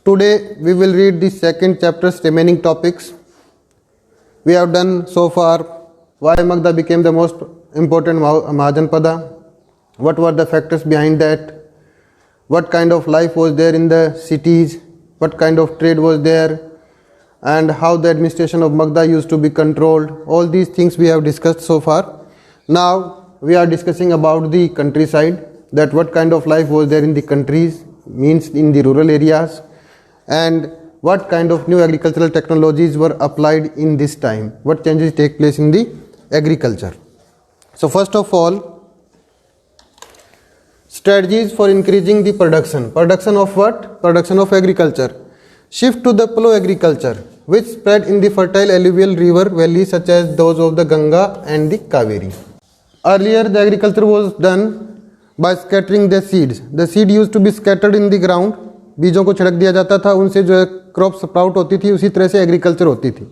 Today we will read the second chapter's remaining topics. We have done so far why Magda became the most important Mahajanpada, what were the factors behind that, what kind of life was there in the cities, what kind of trade was there, and how the administration of Magda used to be controlled. All these things we have discussed so far. Now we are discussing about the countryside, that what kind of life was there in the countries, means in the rural areas, and what kind of new agricultural technologies were applied in this time, what changes take place in the agriculture. So first of all, strategies for increasing the production. Production of what? Production of agriculture. Shift to the plough agriculture, which spread in the fertile alluvial river valleys such as those of the Ganga and the Kaveri. Earlier the agriculture was done by scattering the seeds. The seed used to be scattered in the ground. बीजों को छिड़क दिया जाता था, उनसे जो है crop sprout होती थी, उसी तरह से एग्रीकल्चर होती थी.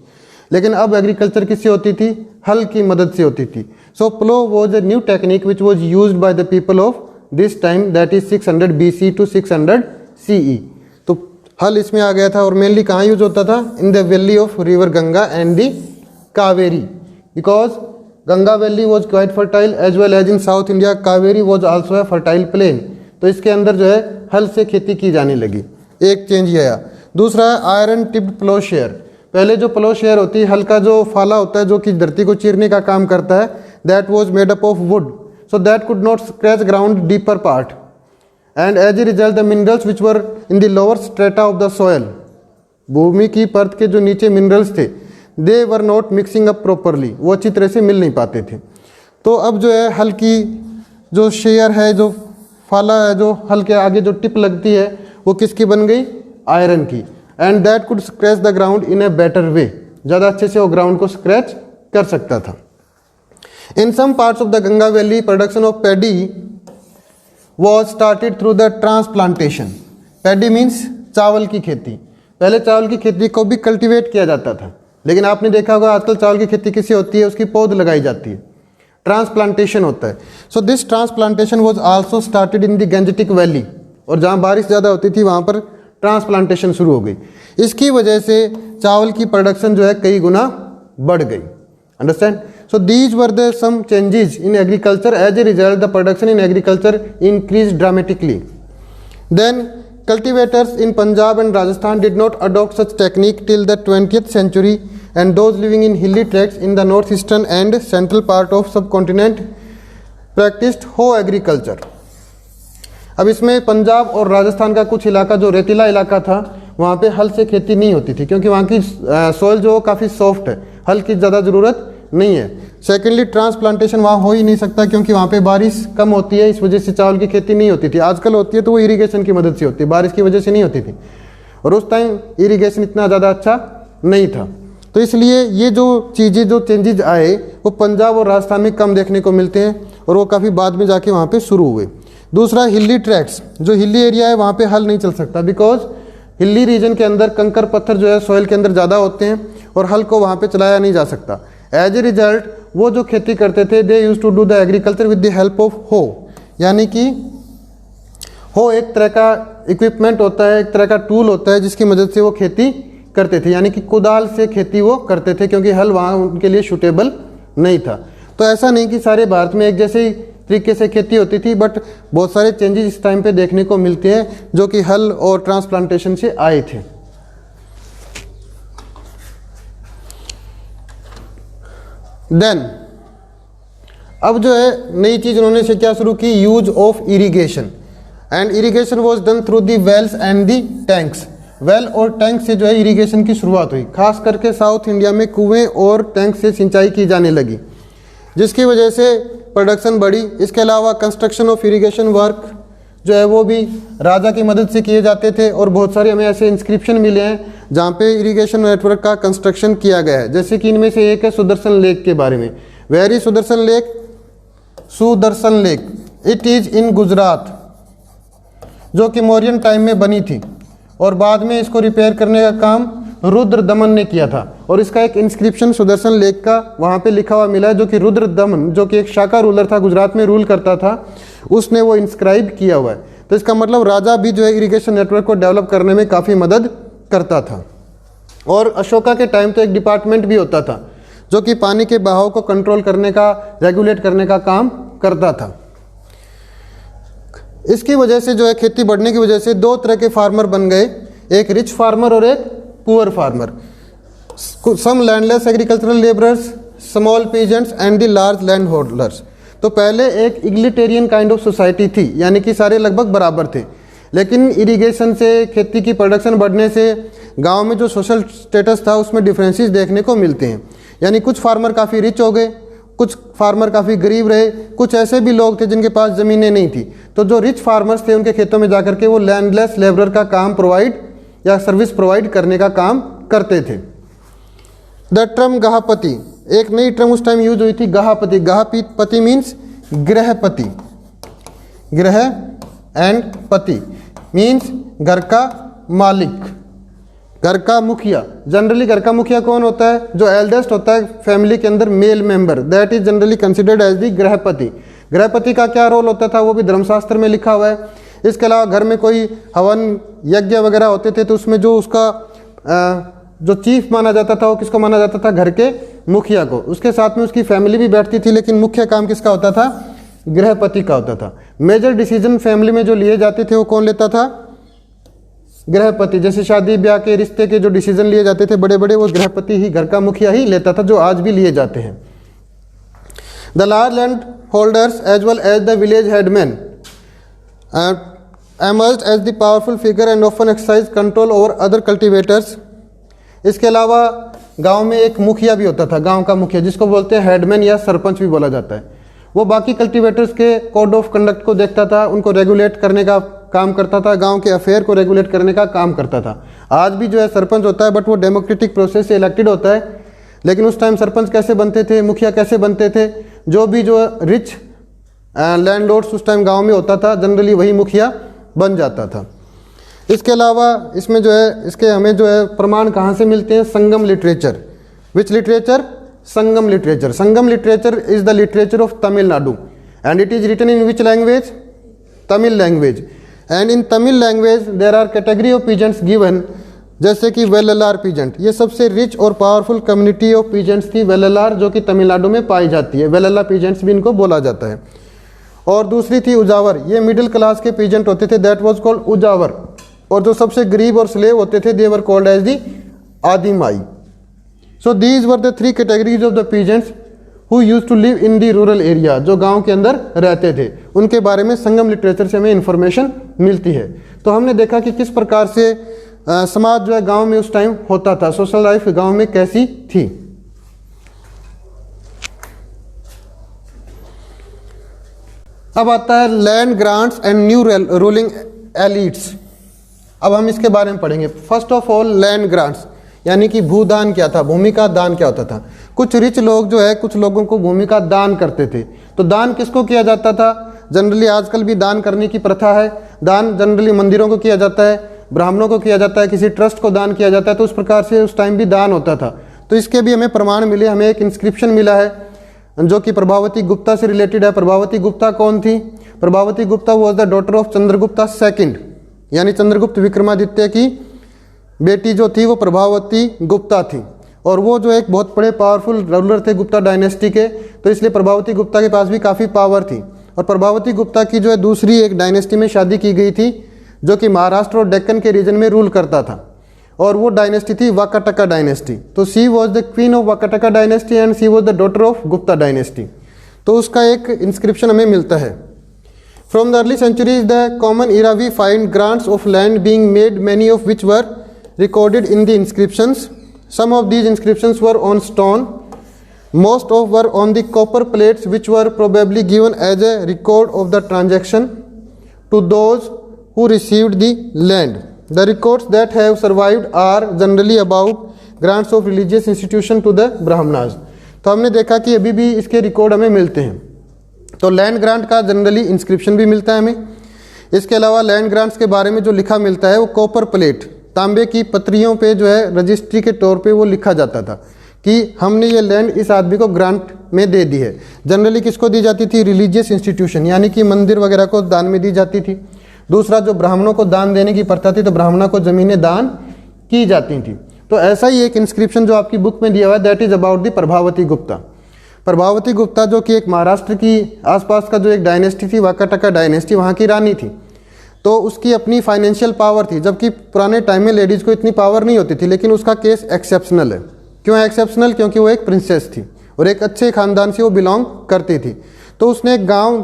लेकिन अब एग्रीकल्चर किससे होती थी? हल की मदद से होती थी. So plough was a new technique which was used by the people of this time, that is 600 BC to 600 CE. तो हल इसमें आ गया था और मेनली कहाँ यूज होता था? In the valley of river Ganga and the Kaveri, because Ganga valley was quite fertile as well as in south India Kaveri was also a fertile plain. तो इसके अंदर जो है हल से खेती की जाने लगी. एक चेंज ये आया. दूसरा आयरन टिप्ड प्लो शेयर. पहले जो प्लो शेयर होती है, हल का जो फाला होता है जो कि धरती को चीरने का काम करता है, that was made up of wood, so that could not scratch ground deeper part, and as a result the minerals which were in the lower strata of the soil, भूमि की परत के जो नीचे मिनरल्स थे, they were not mixing up properly, वो अच्छी तरह से मिल नहीं पाते थे. तो अब जो है हल की जो शेयर है, जो फाला है, जो हल के आगे जो टिप लगती है, वो किसकी बन गई? आयरन की. And that could scratch the ground in a better way, ज़्यादा अच्छे से वो ग्राउंड को स्क्रैच कर सकता था. In some parts of the Ganga valley production of paddy was started through the transplantation. Paddy means चावल की खेती. पहले चावल की खेती को भी कल्टिवेट किया जाता था, लेकिन आपने देखा होगा आजकल चावल की खेती कैसी होती है? उसकी पौध लगाई जाती है, ट्रांसप्लांटेशन होता है. So this transplantation was also started in the Gangetic valley, और जहाँ बारिश ज़्यादा होती थी वहाँ पर ट्रांसप्लांटेशन शुरू हो गई. इसकी वजह से चावल की प्रोडक्शन जो है कई गुना बढ़ गई. Understand? So these were the some changes in agriculture. As a result the production in agriculture increase dramatically. Then cultivators in Punjab and Rajasthan did not adopt such technique till the 20th century, and those living in hilly tracts in the northeastern and central part of subcontinent practiced hoe agriculture. अब इसमें पंजाब और राजस्थान का कुछ इलाका जो रेतीला इलाका था, वहाँ पे हल से खेती नहीं होती थी, क्योंकि वहाँ की सॉइल जो काफ़ी सॉफ्ट है, हल की ज़्यादा ज़रूरत नहीं है. सेकेंडली ट्रांसप्लांटेशन वहाँ हो ही नहीं सकता, क्योंकि वहाँ पे बारिश कम होती है, इस वजह से चावल की खेती नहीं होती थी. आजकल होती है तो वो इरिगेशन की मदद से होती है, बारिश की वजह से नहीं होती थी, और उस टाइम इरिगेशन इतना ज़्यादा अच्छा नहीं था. तो इसलिए ये जो चीज़ें, जो चेंजेज आए, वो पंजाब और राजस्थान में कम देखने को मिलते हैं, और वो काफ़ी बाद में जाके वहाँ पर शुरू हुए. दूसरा हिली ट्रैक्ट्स, जो हिली एरिया है वहाँ पर हल नहीं चल सकता, बिकॉज हिली रीजन के अंदर कंकर पत्थर जो है सॉइल के अंदर ज़्यादा होते हैं, और हल को वहाँ पर चलाया नहीं जा सकता. एज ए रिजल्ट वो जो खेती करते थे, they use to do the agriculture with the help of hoe. यानी कि हो एक तरह का इक्विपमेंट होता है, एक तरह का टूल होता है, जिसकी मदद से वो खेती करते थे. यानी कि कुदाल से खेती वो करते थे, क्योंकि हल वहाँ उनके लिए सूटेबल नहीं था. तो ऐसा नहीं कि सारे भारत में एक जैसे तरीके से खेती होती थी, बट बहुत सारे चेंजेस इस टाइम पे देखने को मिलते हैं, जो कि हल और ट्रांसप्लांटेशन से आए थे. देन अब जो है नई चीज उन्होंने से क्या शुरू की? Use of irrigation. And irrigation was done through the wells and the tanks. Well और टैंक से जो है इरिगेशन की शुरुआत हुई. खास करके साउथ इंडिया में कुएं और टैंक से सिंचाई की जाने लगी, जिसकी वजह से प्रोडक्शन बढ़ी. इसके अलावा कंस्ट्रक्शन ऑफ इरिगेशन वर्क जो है वो भी राजा की मदद से किए जाते थे, और बहुत सारे हमें ऐसे इंस्क्रिप्शन मिले हैं जहाँ पे इरिगेशन नेटवर्क का कंस्ट्रक्शन किया गया है. जैसे कि इनमें से एक है सुदर्शन लेक के बारे में. Very Sudarshan lake, Sudarshan lake, it is in Gujarat, जो कि मौर्यन टाइम में बनी थी, और बाद में इसको रिपेयर करने का काम रुद्र दमन ने किया था. और इसका एक इंस्क्रिप्शन सुदर्शन लेक का वहाँ पे लिखा हुआ मिला है, जो कि रुद्र दमन, जो कि एक शाका रूलर था, गुजरात में रूल करता था, उसने वो इंस्क्राइब किया हुआ है. तो इसका मतलब राजा भी जो है इरिगेशन नेटवर्क को डेवलप करने में काफ़ी मदद करता था। और अशोका के टाइम तो एक डिपार्टमेंट भी होता था जो कि पानी के बहाव को कंट्रोल करने का, रेगुलेट करने का काम करता था। इसकी वजह से जो है खेती बढ़ने की वजह से दो तरह के फार्मर बन गए, एक रिच फार्मर और एक poor farmer. Some landless agricultural labourers, small peasants and the large land holders. तो पहले एक इग्लिटेरियन काइंड ऑफ सोसाइटी थी, यानी कि सारे लगभग बराबर थे। लेकिन इरिगेशन से, खेती की प्रोडक्शन बढ़ने से गांव में जो सोशल स्टेटस था उसमें डिफरेंसेस देखने को मिलते हैं। यानी कुछ फार्मर काफ़ी रिच हो गए, कुछ फार्मर काफ़ी गरीब रहे, कुछ ऐसे भी लोग थे जिनके पास ज़मीनें नहीं थी। तो जो रिच फार्मर्स थे उनके खेतों में जाकर के वो लैंडलेस लेबरर का काम प्रोवाइड या सर्विस प्रोवाइड करने का काम करते थे। द टर्म गृहपति, एक नई टर्म उस टाइम यूज हुई थी, गृहपति। गृहपति मीन्स गृहपति, गृह एंड पति मीन्स घर का मालिक, घर का मुखिया। जनरली घर का मुखिया कौन होता है? जो एल्डेस्ट होता है फैमिली के अंदर, male member, that is generally considered as the grihapati. गृहपति का क्या रोल होता था वो भी धर्मशास्त्र में लिखा हुआ है। इसके अलावा घर में कोई हवन यज्ञ वगैरह होते थे तो उसमें जो उसका जो चीफ माना जाता था वो किसको माना जाता था? घर के मुखिया को। उसके साथ में उसकी फैमिली भी बैठती थी, लेकिन मुख्य काम किसका होता था? गृहपति का होता था। मेजर डिसीजन फैमिली में जो लिए जाते थे वो कौन लेता था? गृहपति। जैसे शादी ब्याह के रिश्ते के जो डिसीजन लिए जाते थे बड़े बड़े, वो गृहपति ही, घर का मुखिया ही लेता था, जो आज भी लिए जाते हैं। The large land holders as well as the village headman emerged as the powerful figure and often exercised control over other cultivators। इसके अलावा गांव में एक मुखिया भी होता था, गांव का मुखिया, जिसको बोलते हैं हेडमैन या सरपंच भी बोला जाता है। वो बाकी कल्टीवेटर्स के कोड ऑफ कंडक्ट को देखता था, उनको रेगुलेट करने का काम करता था, गांव के अफेयर को रेगुलेट करने का काम करता था। आज भी जो है सरपंच होता है, बट वो डेमोक्रेटिक प्रोसेस से इलेक्टेड होता है। लेकिन उस टाइम सरपंच कैसे बनते थे, मुखिया कैसे बनते थे? जो भी जो रिच लैंडलॉर्ड्स उस टाइम गांव में होता था, जनरली वही मुखिया बन जाता था। इसके अलावा इसमें जो है, इसके हमें जो है प्रमाण कहाँ से मिलते हैं? Sangam literature. Which literature? Sangam literature. Sangam literature is the literature of Tamil Nadu and it is written in which language? Tamil language. And in Tamil language there are category of peasants given, जैसे कि वेल्लार पीजेंट। ये सबसे रिच और पावरफुल कम्युनिटी ऑफ पीजेंट्स थी वेल्लार, जो कि तमिलनाडु में पाई जाती है। वेल्लार पीजेंट्स भी इनको बोला जाता है। और दूसरी थी उजावर। ये मिडिल क्लास के पीजेंट होते थे, दैट वाज कॉल्ड उजावर। और जो सबसे गरीब और स्लेव होते थे, they were called as the adimai. So these were the three categories of the peasants who used to live in the rural area. जो गांव के अंदर रहते थे, उनके बारे में संगम लिटरेचर से हमें इंफॉर्मेशन मिलती है। तो हमने देखा कि किस प्रकार से समाज जो है गांव में उस टाइम होता था, सोशल लाइफ गांव में कैसी थी। अब आता है land grants and new ruling elites. अब हम इसके बारे में पढ़ेंगे। First of all land grants, यानी कि भूदान क्या था, भूमि का दान क्या होता था। कुछ रिच लोग जो है कुछ लोगों को भूमि का दान करते थे। तो दान किसको किया जाता था? जनरली आजकल भी दान करने की प्रथा है। दान जनरली मंदिरों को किया जाता है, ब्राह्मणों को किया जाता है, किसी ट्रस्ट को दान किया जाता है। तो उस प्रकार से उस टाइम भी दान होता था। तो इसके भी हमें प्रमाण मिले। हमें एक इंस्क्रिप्शन मिला है जो कि प्रभावती गुप्ता से रिलेटेड है। प्रभावती गुप्ता कौन थी? Prabhavati Gupta was the daughter of Chandragupta second, यानी चंद्रगुप्त विक्रमादित्य की बेटी जो थी वो प्रभावती गुप्ता थी। और वो जो एक बहुत बड़े पावरफुल रूलर थे गुप्ता डायनेस्टी के, तो इसलिए प्रभावती गुप्ता के पास भी काफ़ी पावर थी। और प्रभावती गुप्ता की जो है दूसरी एक डायनेस्टी में शादी की गई थी, जो कि महाराष्ट्र और डेक्कन के रीजन में रूल करता था। और वो डायनेस्टी थी वाकाटका डायनेस्टी। तो she was the queen of Vakataka dynasty and she was the daughter of Gupta dynasty. तो उसका एक इंस्क्रिप्शन हमें मिलता है। From the early centuries the common era we find grants of land being made, many of which were recorded in the inscriptions. Some of these inscriptions were on stone, most of were on the copper plates, which were probably given as a record of the transaction to those who received the land. The records that have survived are generally about grants of religious institution to the brahmanas. तो हमने देखा कि अभी भी इसके record हमें मिलते हैं। तो लैंड ग्रांट का जनरली इंस्क्रिप्शन भी मिलता है हमें। इसके अलावा लैंड ग्रांट्स के बारे में जो लिखा मिलता है वो कॉपर प्लेट, तांबे की पत्रियों पे जो है रजिस्ट्री के तौर पे वो लिखा जाता था कि हमने ये लैंड इस आदमी को ग्रांट में दे दी है। जनरली किसको दी जाती थी? रिलीजियस इंस्टीट्यूशन, यानी कि मंदिर वगैरह को दान में दी जाती थी। दूसरा जो ब्राह्मणों को दान देने की प्रथा थी, तो ब्राह्मणों को जमीनें दान की जाती थी। तो ऐसा ही एक इंस्क्रिप्शन जो आपकी बुक में दिया हुआ है, that is about the Prabhavati Gupta. Prabhavati Gupta जो कि एक महाराष्ट्र की आसपास का जो एक डायनेस्टी थी, वाकाटका डायनेस्टी, वहाँ की रानी थी। तो उसकी अपनी फाइनेंशियल पावर थी, जबकि पुराने टाइम में लेडीज़ को इतनी पावर नहीं होती थी। लेकिन उसका केस एक्सेप्शनल है। क्यों है एक्सेप्शनल? क्योंकि वो एक प्रिंसेस थी और एक अच्छे खानदान से वो बिलोंग करती थी। तो उसने एक गांव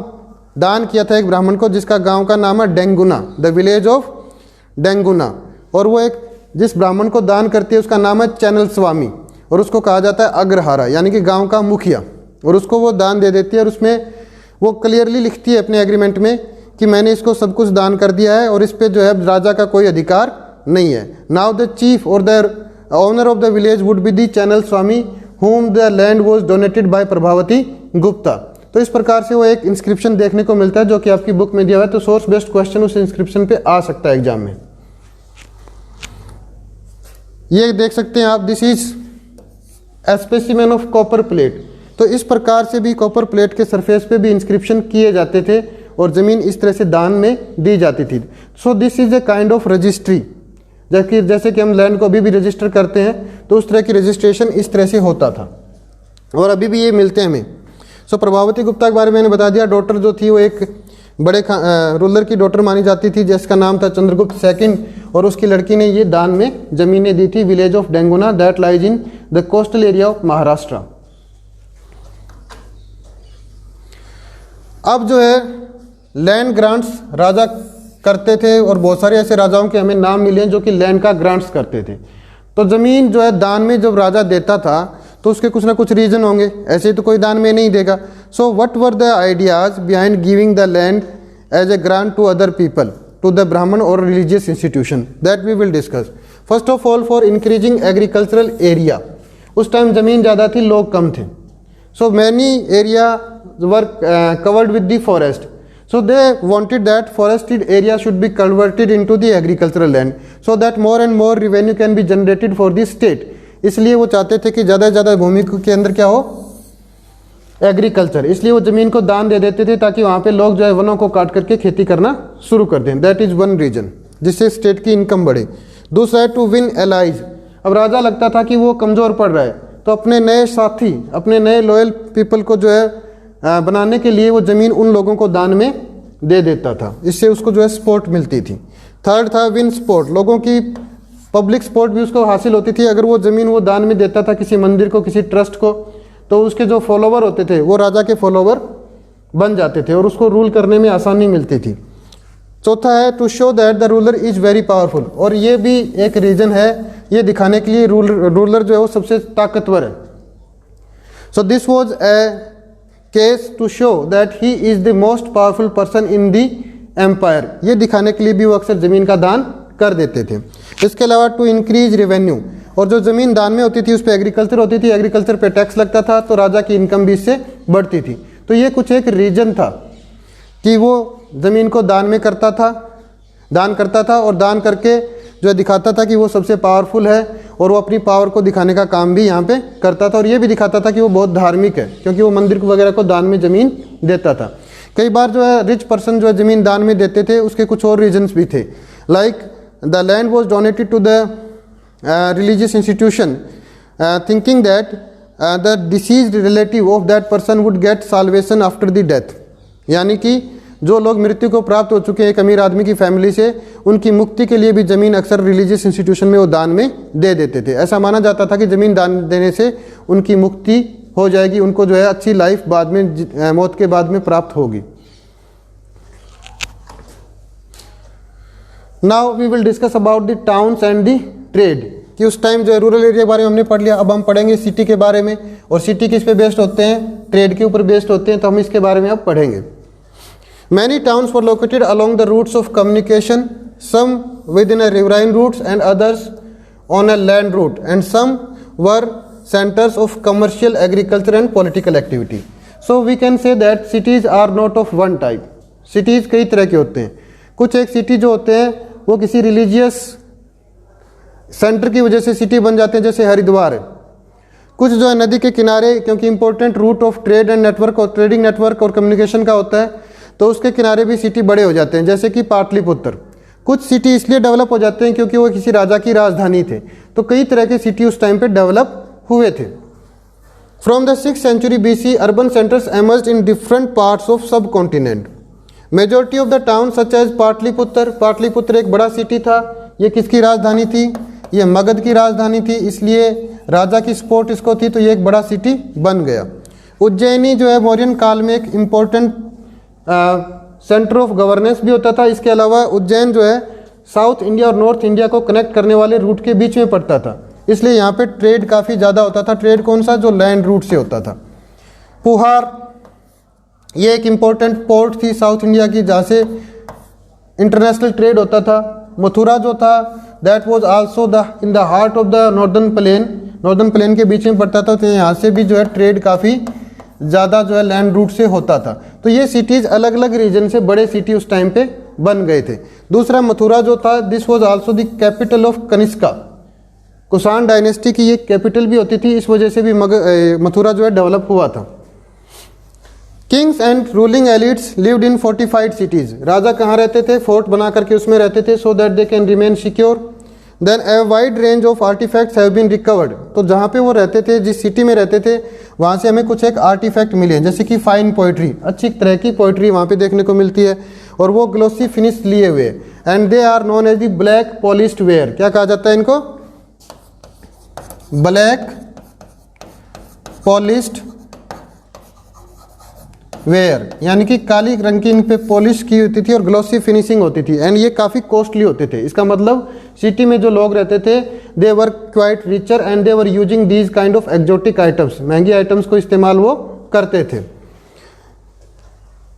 दान किया था एक ब्राह्मण को, जिसका गांव का नाम है डेंगुना, द विलेज ऑफ डेंगुना। और वो एक जिस ब्राह्मण को दान करती है उसका नाम है चैनल स्वामी, और उसको कहा जाता है अग्रहारा, यानी कि गांव का मुखिया। और उसको वो दान दे देती है, और उसमें वो क्लियरली लिखती है अपने एग्रीमेंट में कि मैंने इसको सब कुछ दान कर दिया है और इस पे जो है राजा का कोई अधिकार नहीं है। नाउ द चीफ और the owner of the village would be the channel Swami whom the land was donated by Prabhavati Gupta. तो इस प्रकार से वो एक इंस्क्रिप्शन देखने को मिलता है जो कि आपकी बुक में दिया हुआ है। तो सोर्स बेस्ड क्वेश्चन उस इंस्क्रिप्शन पे आ सकता है एग्जाम में। ये देख सकते हैं आप, this is a specimen of copper plate. तो इस प्रकार से भी कॉपर प्लेट के सरफेस पे भी इंस्क्रिप्शन किए जाते थे और ज़मीन इस तरह से दान में दी जाती थी। सो this is a kind of registry, जैसे कि हम लैंड को अभी भी रजिस्टर करते हैं, तो उस तरह की रजिस्ट्रेशन इस तरह से होता था और अभी भी ये मिलते हैं हमें। सो प्रभावती गुप्ता के बारे में मैंने बता दिया। डॉटर जो थी वो एक बड़े रूलर की डॉटर मानी जाती थी जिसका नाम था चंद्रगुप्त सेकंड, और उसकी लड़की ने ये दान में ज़मीनें दी थी। Village of Danguna that lies in the coastal area of Maharashtra. अब जो है लैंड ग्रांट्स राजा करते थे, और बहुत सारे ऐसे राजाओं के हमें नाम मिले हैं जो कि लैंड का ग्रांट्स करते थे। तो ज़मीन जो है दान में जब राजा देता था तो उसके कुछ ना कुछ रीज़न होंगे, ऐसे तो कोई दान में नहीं देगा। So what were the ideas behind giving the land as a grant to other people, to the Brahman और religious institution, that we will discuss. First of all for increasing agricultural area. उस टाइम ज़मीन ज़्यादा थी, लोग कम थे। So many area were covered with the forest. So they wanted that forested area should be converted into the agricultural land so that more and more revenue can be generated for the state। इसलिए वो चाहते थे कि ज़्यादा से ज़्यादा भूमि के अंदर क्या हो, एग्रीकल्चर। इसलिए वो ज़मीन को दान दे देते थे ताकि वहाँ पे लोग जो है वनों को काट करके खेती करना शुरू कर दें। दैट इज़ वन रीजन, जिससे स्टेट की इनकम बढ़े। दूसरा है टू विन एलाइज। अब राजा लगता था कि वो कमज़ोर पड़ रहा है, तो अपने नए साथी, अपने नए लॉयल पीपल को जो है बनाने के लिए वो ज़मीन उन लोगों को दान में दे देता था। इससे उसको जो है सपोर्ट मिलती थी। थर्ड था विन सपोर्ट। लोगों की पब्लिक सपोर्ट भी उसको हासिल होती थी। अगर वो ज़मीन वो दान में देता था किसी मंदिर को, किसी ट्रस्ट को, तो उसके जो फॉलोवर होते थे वो राजा के फॉलोवर बन जाते थे और उसको रूल करने में आसानी मिलती थी। चौथा है to show that the ruler is very powerful. और ये भी एक रीज़न है, ये दिखाने के लिए रूलर जो है वो सबसे ताकतवर है। So this was a case to show that he is the most powerful person in the empire. ये दिखाने के लिए भी वो अक्सर ज़मीन का दान कर देते थे। इसके अलावा टू इंक्रीज रेवेन्यू, और जो ज़मीन दान में होती थी उस पर एग्रीकल्चर होती थी, एग्रीकल्चर पे टैक्स लगता था, तो राजा की इनकम भी इससे बढ़ती थी। तो ये कुछ एक रीजन था कि वो ज़मीन को दान में करता था, दान करता था और दान करके जो दिखाता था कि वो सबसे पावरफुल है, और वो अपनी पावर को दिखाने का काम भी यहाँ पे करता था। और ये भी दिखाता था कि वो बहुत धार्मिक है, क्योंकि वो मंदिर वगैरह को दान में ज़मीन देता था। कई बार जो है रिच पर्सन जो है ज़मीन दान में देते थे, उसके कुछ और रीजन्स भी थे। Like the land was donated to the religious institution thinking that the deceased relative of that person would get salvation after the death. यानी कि जो लोग मृत्यु को प्राप्त हो चुके हैं एक अमीर आदमी की फैमिली से, उनकी मुक्ति के लिए भी ज़मीन अक्सर रिलीजियस इंस्टीट्यूशन में वो दान में दे देते थे। ऐसा माना जाता था कि ज़मीन दान देने से उनकी मुक्ति हो जाएगी, उनको जो है अच्छी लाइफ बाद में, मौत के बाद में प्राप्त होगी। Now we will discuss about the towns and the trade, कि उस टाइम जो है रूरल एरिया के बारे में हमने पढ़ लिया। अब हम पढ़ेंगे सिटी के बारे में, और सिटी किस पे बेस्ड होते हैं, ट्रेड के ऊपर बेस्ड होते हैं, तो हम इसके बारे में अब पढ़ेंगे। Many towns were located along the routes of communication, some within a riverine routes and others on a land route, and some were centers of commercial, agriculture and political activity. So we can say that cities are not of one type. Cities कई तरह के होते हैं। कुछ एक city जो होते हैं वो किसी रिलीजियस सेंटर की वजह से सिटी बन जाते हैं, जैसे हरिद्वार है। कुछ जो है नदी के किनारे, क्योंकि important route of trade and network और ट्रेडिंग नेटवर्क और कम्युनिकेशन का होता है, तो उसके किनारे भी सिटी बड़े हो जाते हैं, जैसे कि पाटलिपुत्र। कुछ सिटी इसलिए डेवलप हो जाते हैं क्योंकि वो किसी राजा की राजधानी थे, तो कई तरह के सिटी उस टाइम पे डेवलप हुए थे। From the 6th century BC, urban centres emerged in different parts of subcontinent. Majority of the town such as Pataliputra, Pataliputra एक बड़ा सिटी था। ये किसकी राजधानी थी? ये मगध की राजधानी थी, इसलिए राजा की सपोर्ट इसको थी, तो ये एक बड़ा सिटी बन गया। उज्जैनी जो है मौर्यन काल में एक इम्पोर्टेंट सेंटर ऑफ गवर्नेंस भी होता था। इसके अलावा उज्जैन जो है साउथ इंडिया और नॉर्थ इंडिया को कनेक्ट करने वाले रूट के बीच में पड़ता था, इसलिए यहाँ पे ट्रेड काफ़ी ज़्यादा होता था। ट्रेड कौन सा? जो लैंड रूट से होता था। पुहार ये एक इम्पोर्टेंट पोर्ट थी साउथ इंडिया की, जहाँ से इंटरनेशनल ट्रेड होता था। मथुरा जो था that was also in the heart of the northern plain, northern plain के बीच में पड़ता था, तो यहाँ से भी जो है ट्रेड काफ़ी ज़्यादा जो है लैंड रूट से होता था। तो ये सिटीज़ अलग अलग रीजन से बड़े सिटी उस टाइम पे बन गए थे। दूसरा मथुरा जो था this was also the capital of Kanishka, Kushan dynasty की ये कैपिटल भी होती थी, इस वजह से भी मथुरा जो है डेवलप हुआ था। Kings and ruling elites lived in fortified cities, राजा कहाँ रहते थे? फोर्ट बना करके उसमें रहते थे, so that they can remain secure. Then a wide range of artefacts have been recovered, तो जहाँ पे वो रहते थे, जिस सिटी में रहते थे, वहाँ से हमें कुछ एक आर्टिफैक्ट मिले हैं, जैसे कि फाइन पोइट्री, अच्छी तरह की पोइट्री वहाँ पे देखने को मिलती है, और वो ग्लोसी फिनिश लिए हुए, and they are known as the black polished ware. क्या कहा जाता है इनको? ब्लैक पॉलिश्ड वेयर, यानी कि काली रंग की इन पे पॉलिश की होती थी और ग्लॉसी फिनिशिंग होती थी, एंड ये काफ़ी कॉस्टली होते थे। इसका मतलब सिटी में जो लोग रहते थे they were quite richer and they were using these kind of exotic items, महंगी आइटम्स को इस्तेमाल वो करते थे।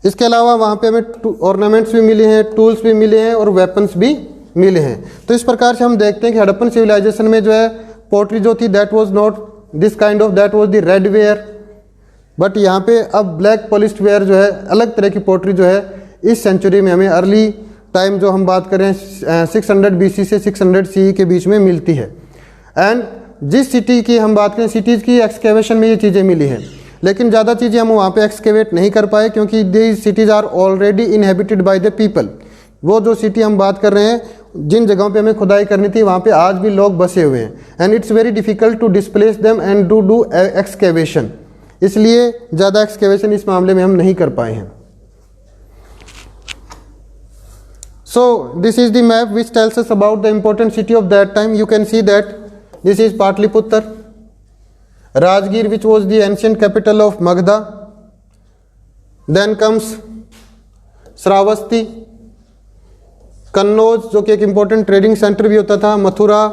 इसके अलावा वहाँ पे हमें ऑर्नामेंट्स भी मिले हैं, टूल्स भी मिले हैं और वेपन्स भी मिले हैं। तो इस प्रकार से हम देखते हैं कि हड़प्पन सिविलाइजेशन में जो है पोट्री जो थी that was not this kind of, that was the red ware, but यहाँ पे अब ब्लैक पॉलिश्ड वेयर जो है, अलग तरह की पोट्री जो है इस सेंचुरी में हमें अर्ली टाइम जो हम बात करें 600 BC से 600 CE के बीच में मिलती है। एंड जिस सिटी की हम बात करें, सिटीज़ की एक्सकेवेशन में ये चीज़ें मिली हैं, लेकिन ज़्यादा चीज़ें हम वहाँ पे एक्सकेवेट नहीं कर पाए क्योंकि these cities are already inhabited by the people. वो जो सिटी हम बात कर रहे हैं, जिन जगहों पे हमें खुदाई करनी थी वहाँ पे आज भी लोग बसे हुए हैं, and it's very difficult to displace them and to do excavation, इसलिए ज़्यादा एक्सकेवेशन इस मामले में हम नहीं कर पाए हैं। So this is the map which tells us about the important city of that time. You can see that this is Pataliputra, Rajgir which was the ancient capital of Magadha, then comes Shravasti, Kannauj जो कि एक इम्पोर्टेंट ट्रेडिंग सेंटर भी होता था, मथुरा,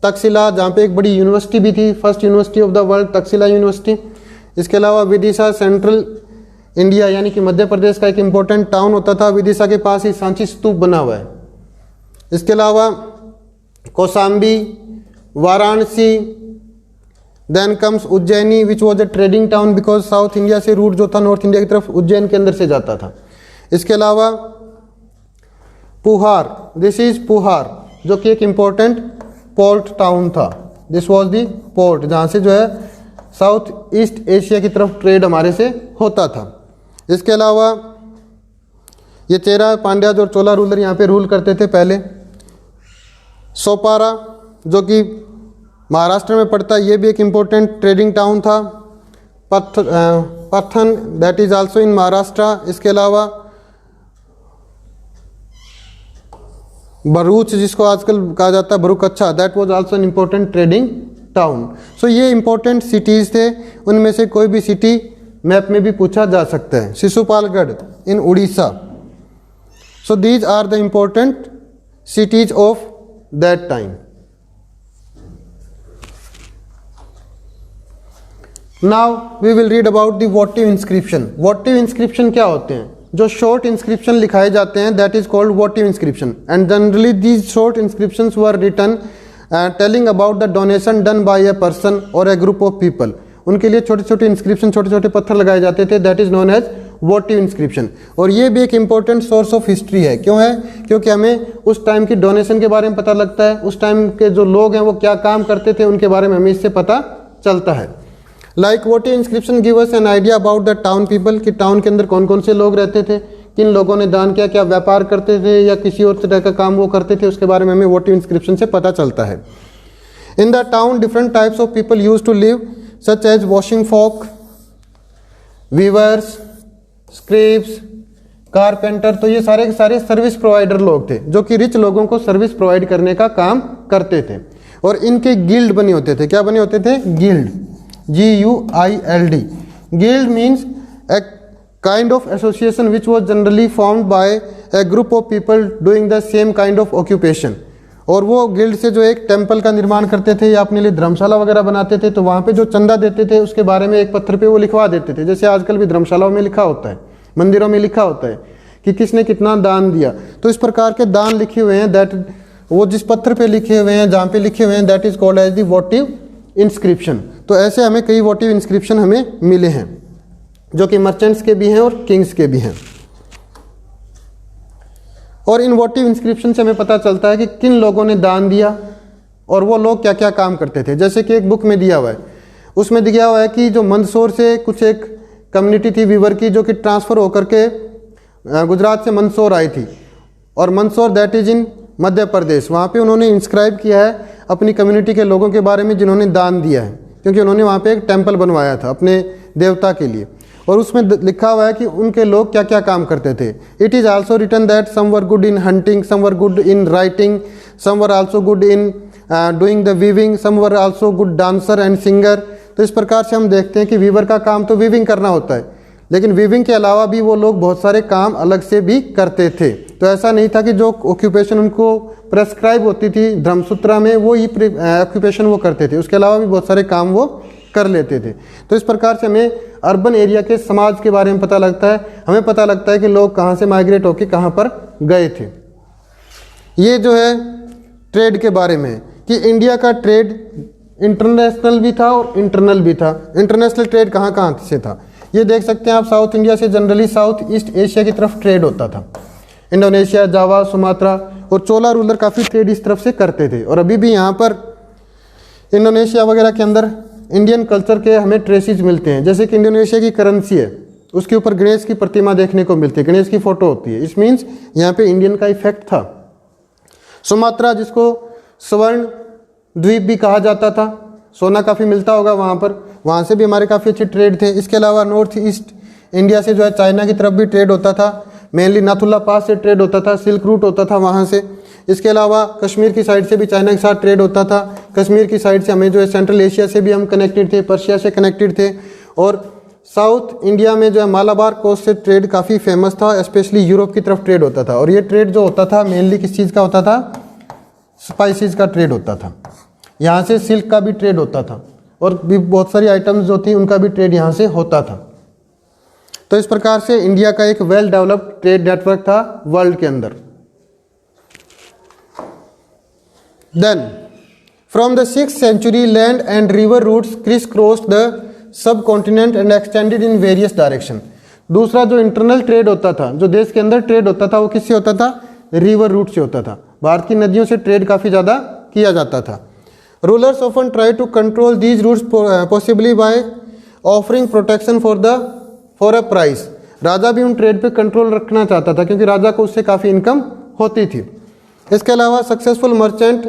तक्षशिला जहाँ पे एक बड़ी यूनिवर्सिटी भी थी, first university of the world Takshashila university. इसके अलावा विदिशा सेंट्रल इंडिया यानी कि मध्य प्रदेश का एक इम्पोर्टेंट टाउन होता था, विदिशा के पास ही सांची स्तूप बना हुआ है। इसके अलावा Kaushambi, Varanasi, then comes Ujjaini which was a trading town because south India से रूट जो था नॉर्थ इंडिया की तरफ उज्जैन के अंदर से जाता था। इसके अलावा पुहार, दिस इज पुहार जो कि एक इम्पोर्टेंट पोर्ट टाउन था, दिस वॉज दी पोर्ट जहाँ से जो है साउथ ईस्ट एशिया की तरफ ट्रेड हमारे से होता था। इसके अलावा ये चेरा, पांड्या और चोला रूलर यहाँ पे रूल करते थे पहले। सोपारा जो कि महाराष्ट्र में पड़ता है, ये भी एक इम्पोर्टेंट ट्रेडिंग टाउन था। Paithan that is also in Maharashtra. इसके अलावा भरूच जिसको आजकल कहा जाता है भरूच, अच्छा that was also an important trading town. So ये इंपॉर्टेंट सिटीज़ थे, उनमें से कोई भी सिटी मैप में भी पूछा जा सकता है। Sisupalgarh in Orissa. So these are the important cities of that time. Now we will read about the votive inscription. Votive inscription क्या होते हैं? जो शॉर्ट इंस्क्रिप्शन लिखाए जाते हैं that is called votive inscription, and generally these short inscriptions were written telling about the donation done by a person or a group of people. उनके लिए छोटे छोटे इंस्क्रिप्शन, छोटे छोटे पत्थर लगाए जाते थे, that is known as votive inscription. और ये भी एक इंपॉर्टेंट सोर्स ऑफ हिस्ट्री है। क्यों है? क्योंकि हमें उस टाइम की डोनेशन के बारे में पता लगता है, उस टाइम के जो लोग हैं वो क्या काम करते थे उनके बारे में हमें इससे पता चलता है। Like वोटिव inscription give us an idea about the town people, कि टाउन के अंदर कौन कौन से लोग रहते थे, किन लोगों ने दान किया, क्या व्यापार करते थे या किसी और तरह का काम वो करते थे, उसके बारे में हमें वोटिव इंस्क्रिप्शन से पता चलता है। In the town different types of people use to live such as washing folk, weavers, scribes, carpenter. तो ये सारे के सारे सर्विस प्रोवाइडर लोग थे जो कि रिच लोगों को सर्विस प्रोवाइड करने का काम करते थे। और इनके गिल्ड बने होते थे। क्या बने होते थे? Guild, GUILD। Guild means A kind of association which was generally formed by a group of people doing the same kind of occupation। और वो गिल्ड से जो एक टेम्पल का निर्माण करते थे या अपने लिए धर्मशाला वगैरह बनाते थे, तो वहाँ पे जो चंदा देते थे उसके बारे में एक पत्थर पे वो लिखवा देते थे। जैसे आजकल भी धर्मशालाओं में लिखा होता है, मंदिरों में लिखा होता है कि किसने कितना दान दिया। तो इस प्रकार के दान लिखे हुए हैं, दैट वो जिस पत्थर पे लिखे हुए हैं, जहाँ पे लिखे हुए हैं, that is called as the votive inscription. तो ऐसे हमें कई वोटिव इंस्क्रिप्शन हमें मिले हैं जो कि मर्चेंट्स के भी हैं और किंग्स के भी हैं। और इन वोटिव इंस्क्रिप्शन से हमें पता चलता है कि किन लोगों ने दान दिया और वो लोग क्या क्या काम करते थे। जैसे कि एक बुक में दिया हुआ है, उसमें दिया हुआ है कि जो मंदसौर से कुछ एक कम्युनिटी थी वीवर की, जो कि ट्रांसफ़र होकर के गुजरात से मंदसौर आई थी, और Mandsaur that is in Madhya Pradesh. वहाँ पे उन्होंने इंस्क्राइब किया है अपनी कम्युनिटी के लोगों के बारे में जिन्होंने दान दिया है, क्योंकि उन्होंने वहाँ पे एक टेम्पल बनवाया था अपने देवता के लिए। और उसमें लिखा हुआ है कि उनके लोग क्या क्या काम करते थे। It is also written that some were good in hunting, some were good in writing, some were also good in doing the weaving, some were also good dancer and singer. तो इस प्रकार से हम देखते हैं कि वीवर का काम तो वीविंग करना होता है, लेकिन वीविंग के अलावा भी वो लोग बहुत सारे काम अलग से भी करते थे। तो ऐसा नहीं था कि जो ऑक्यूपेशन उनको प्रेस्क्राइब होती थी धर्मसूत्रा में वो ही ऑक्यूपेशन वो करते थे, उसके अलावा भी बहुत सारे काम वो कर लेते थे। तो इस प्रकार से हमें अर्बन एरिया के समाज के बारे में पता लगता है। हमें पता लगता है कि लोग कहाँ से माइग्रेट होकर कहाँ पर गए थे। ये जो है ट्रेड के बारे में कि इंडिया का ट्रेड इंटरनेशनल भी था और इंटरनल भी था। इंटरनेशनल ट्रेड कहाँ कहाँ से था ये देख सकते हैं आप। साउथ इंडिया से जनरली साउथ ईस्ट एशिया की तरफ ट्रेड होता था, इंडोनेशिया, जावा, सुमात्रा, और चोला रूलर काफ़ी ट्रेड इस तरफ से करते थे। और अभी भी यहाँ पर इंडोनेशिया वगैरह के अंदर इंडियन कल्चर के हमें ट्रेसेस मिलते हैं। जैसे कि इंडोनेशिया की करेंसी है, उसके ऊपर गणेश की प्रतिमा देखने को मिलती है, गणेश की फोटो होती है। इस मीन्स यहाँ पे इंडियन का इफेक्ट था। सुमात्रा जिसको स्वर्ण द्वीप भी कहा जाता था, सोना काफ़ी मिलता होगा वहाँ पर, वहाँ से भी हमारे काफ़ी अच्छे ट्रेड थे। इसके अलावा नॉर्थ ईस्ट इंडिया से जो है चाइना की तरफ भी ट्रेड होता था, मेनली नाथुला पास से ट्रेड होता था, सिल्क रूट होता था वहाँ से। इसके अलावा कश्मीर की साइड से भी चाइना के साथ ट्रेड होता था। कश्मीर की साइड से हमें जो है सेंट्रल एशिया से भी हम कनेक्टेड थे, पर्शिया से कनेक्टेड थे। और साउथ इंडिया में जो है मालाबार कोस्ट से ट्रेड काफ़ी फेमस था, स्पेशली यूरोप की तरफ ट्रेड होता था। और ये ट्रेड जो होता था मेनली किस चीज़ का होता था? स्पाइसेस का ट्रेड होता था। यहाँ से सिल्क का भी ट्रेड होता था और भी बहुत सारी आइटम्स जो थी उनका भी ट्रेड यहाँ से होता था। तो इस प्रकार से इंडिया का एक वेल डेवलप्ड ट्रेड नेटवर्क था वर्ल्ड के अंदर। Then, from the 6th century, land and river routes criss-crossed the subcontinent and extended in various direction। दूसरा जो इंटरनल ट्रेड होता था, जो देश के अंदर ट्रेड होता था, वो किससे होता था? रिवर रूट से होता था। भारत की नदियों से ट्रेड काफ़ी ज़्यादा किया जाता था। Rulers often try to control these routes possibly by offering protection for a price. राजा भी उन ट्रेड पे कंट्रोल रखना चाहता था क्योंकि राजा को उससे काफ़ी इनकम होती थी। इसके अलावा सक्सेसफुल मर्चेंट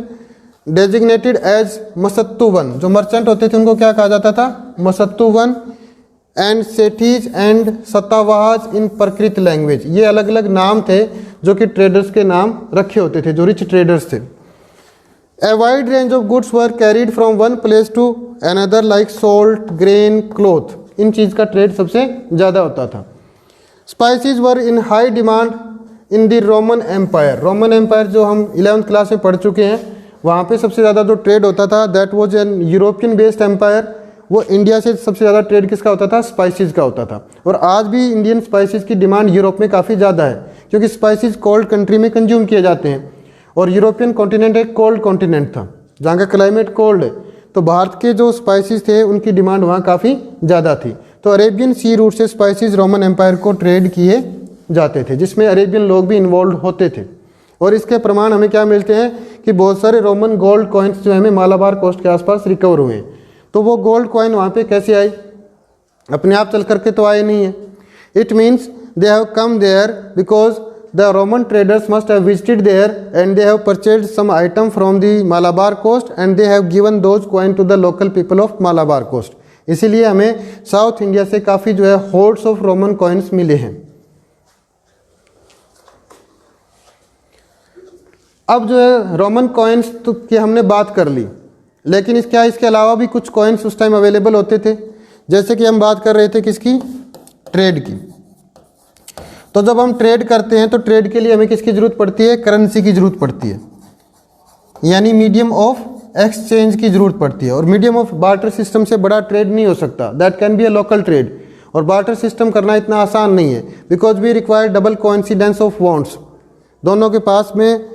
डेजिग्नेटेड एज मसत्तुवन, जो मर्चेंट होते थे उनको क्या कहा जाता था? मसत्तुवन। एंड सेठीज एंड सत्तावाज इन प्रकृत लैंग्वेज, ये अलग अलग नाम थे जो कि ट्रेडर्स के नाम रखे होते थे, जो रिच ट्रेडर्स थे। A wide range of goods were carried from one place to another like salt, grain, cloth, इन चीज़ का ट्रेड सबसे ज़्यादा होता था। Spices were in high demand in the Roman empire. Roman empire जो हम 11th क्लास में पढ़ चुके हैं, वहाँ पे सबसे ज़्यादा जो ट्रेड होता था that was an European based empire. वो इंडिया से सबसे ज़्यादा ट्रेड किसका होता था? स्पाइसेस का होता था। और आज भी इंडियन स्पाइसेस की डिमांड यूरोप में काफ़ी ज़्यादा है क्योंकि स्पाइसेस कोल्ड कंट्री में कंज्यूम किए जाते हैं और यूरोपियन कॉन्टिनेंट एक कोल्ड कॉन्टिनेंट था जहाँ का क्लाइमेट कोल्ड है। तो भारत के जो स्पाइसेस थे उनकी डिमांड वहाँ काफ़ी ज़्यादा थी। तो अरेबियन सी रूट से स्पाइसेस रोमन एम्पायर को ट्रेड किए जाते थे, जिसमें अरेबियन लोग भी इन्वॉल्व होते थे। और इसके प्रमाण हमें क्या मिलते हैं कि बहुत सारे रोमन गोल्ड कॉइन्स जो हमें मालाबार कोस्ट के आसपास रिकवर हुए हैं। तो वो गोल्ड कॉइन वहाँ पे कैसे आई? अपने आप चल करके तो आए नहीं है। It means they have come there because the Roman traders must have visited there and they have purchased some item from the Malabar coast and they have given those coin to the local people of Malabar coast. इसीलिए हमें south India से काफ़ी जो है hoards of Roman coins मिले हैं। अब जो है रोमन कॉइन्स तो की हमने बात कर ली, लेकिन इसके अलावा भी कुछ कॉइन्स उस टाइम अवेलेबल होते थे। जैसे कि हम बात कर रहे थे किसकी, ट्रेड की। तो जब हम ट्रेड करते हैं तो ट्रेड के लिए हमें किसकी ज़रूरत पड़ती है, करेंसी की ज़रूरत पड़ती है, यानी मीडियम ऑफ एक्सचेंज की ज़रूरत पड़ती है। और मीडियम ऑफ बार्टर सिस्टम से बड़ा ट्रेड नहीं हो सकता, that can be a local trade. और बार्टर सिस्टम करना इतना आसान नहीं है, because we require double coincidence of bonds. दोनों के पास में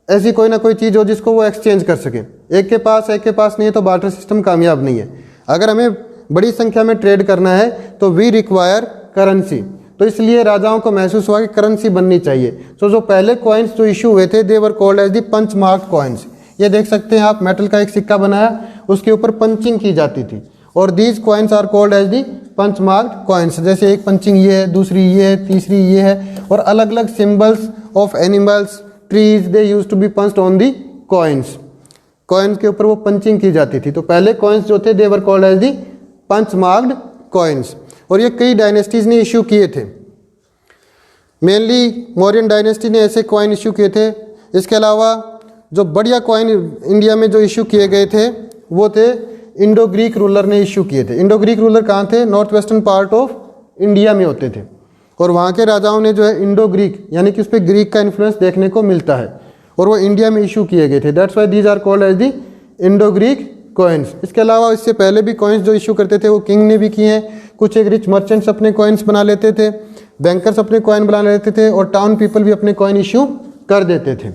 ऐसी कोई ना कोई चीज़ हो जिसको वो एक्सचेंज कर सके। एक के पास नहीं है तो बार्टर सिस्टम कामयाब नहीं है। अगर हमें बड़ी संख्या में ट्रेड करना है तो वी रिक्वायर करेंसी। तो इसलिए राजाओं को महसूस हुआ कि करेंसी बननी चाहिए। तो जो पहले कॉइन्स जो इशू हुए थे they were called as the punch marked coins. ये देख सकते हैं आप, मेटल का एक सिक्का बनाया, उसके ऊपर पंचिंग की जाती थी और these coins are called as the punch marked coins. जैसे एक पंचिंग ये है, दूसरी ये है, तीसरी ये है, और अलग अलग symbols of animals, trees, they use to be punched on the coins. Coins के ऊपर वो पंचिंग की जाती थी। तो पहले कॉइन्स जो थे they were called as the punch marked coins. और ये कई डायनेस्टीज ने इशू किए थे, मेनली मौर्यन डायनेस्टी ने ऐसे कॉइन इशू किए थे। इसके अलावा जो बढ़िया कॉइन इंडिया में जो इशू किए गए थे वो थे इंडो ग्रीक रूलर ने इशू किए थे। इंडो ग्रीक रूलर कहाँ थे, north western part of India में होते थे। और वहाँ के राजाओं ने जो है इंडो ग्रीक, यानी कि उस पर ग्रीक का इन्फ्लुएंस देखने को मिलता है, और वो इंडिया में इशू किए गए थे। That's why these are called as the Indo Greek coins. इसके अलावा इससे पहले भी कॉइन्स जो इशू करते थे वो किंग ने भी किए हैं। कुछ एक रिच मर्चेंट्स अपने कॉइन्स बना लेते थे, बैंकर्स अपने कॉइन बना लेते थे, और टाउन पीपल भी अपने कॉइन इशू कर देते थे।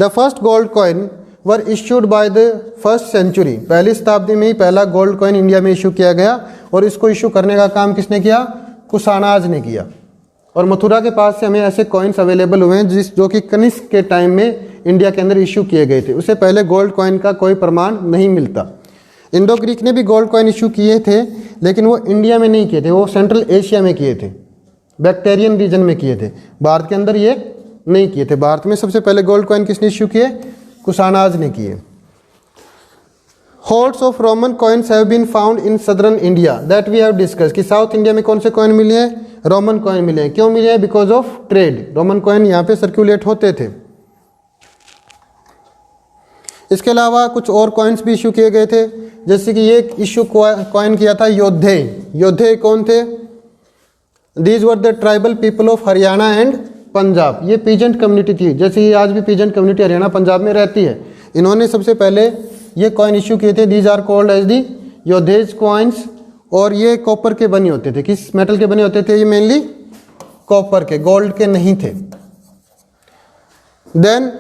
The first gold coin were issued by the first century. पहली शताब्दी में ही पहला गोल्ड कॉइन इंडिया में इशू किया गया, और इसको इशू करने का काम किसने किया, कुशानाज ने किया। और मथुरा के पास से हमें ऐसे कॉइन्स अवेलेबल हुए हैं जो कि कनिष्क के टाइम में इंडिया के अंदर इशू किए गए थे। उससे पहले गोल्ड कॉइन का कोई प्रमाण नहीं मिलता। इंडो ग्रीक ने भी गोल्ड कॉइन इशू किए थे, लेकिन वो इंडिया में नहीं किए थे, वो सेंट्रल एशिया में किए थे, बैक्टेरियन रीजन में किए थे। भारत के अंदर ये नहीं किए थे। भारत में सबसे पहले गोल्ड कॉइन किसने इशू किए, कुशानाज ने किए। Holds of Roman coins have been found in southern India, that we have discuss. कि साउथ इंडिया में कौन से कॉइन मिले हैं, रोमन कॉइन मिले हैं। क्यों मिले हैं, because of trade. Roman coin यहाँ पे सर्कुलेट होते थे। इसके अलावा कुछ और कॉइन्स भी इशू किए गए थे, जैसे कि ये इशू कॉइन किया था योद्धे। योद्धे कौन थे, these were the tribal people of Haryana and Punjab. ये पीजेंट कम्युनिटी थी, जैसे ये आज भी पीजेंट कम्युनिटी हरियाणा पंजाब में रहती है। इन्होंने सबसे पहले ये कॉइन इशू किए थे। These are called as the Yaudheyas coins. और ये कॉपर के बने होते थे। किस मेटल के बने होते थे, ये मेनली कॉपर के, गोल्ड के नहीं थे। देन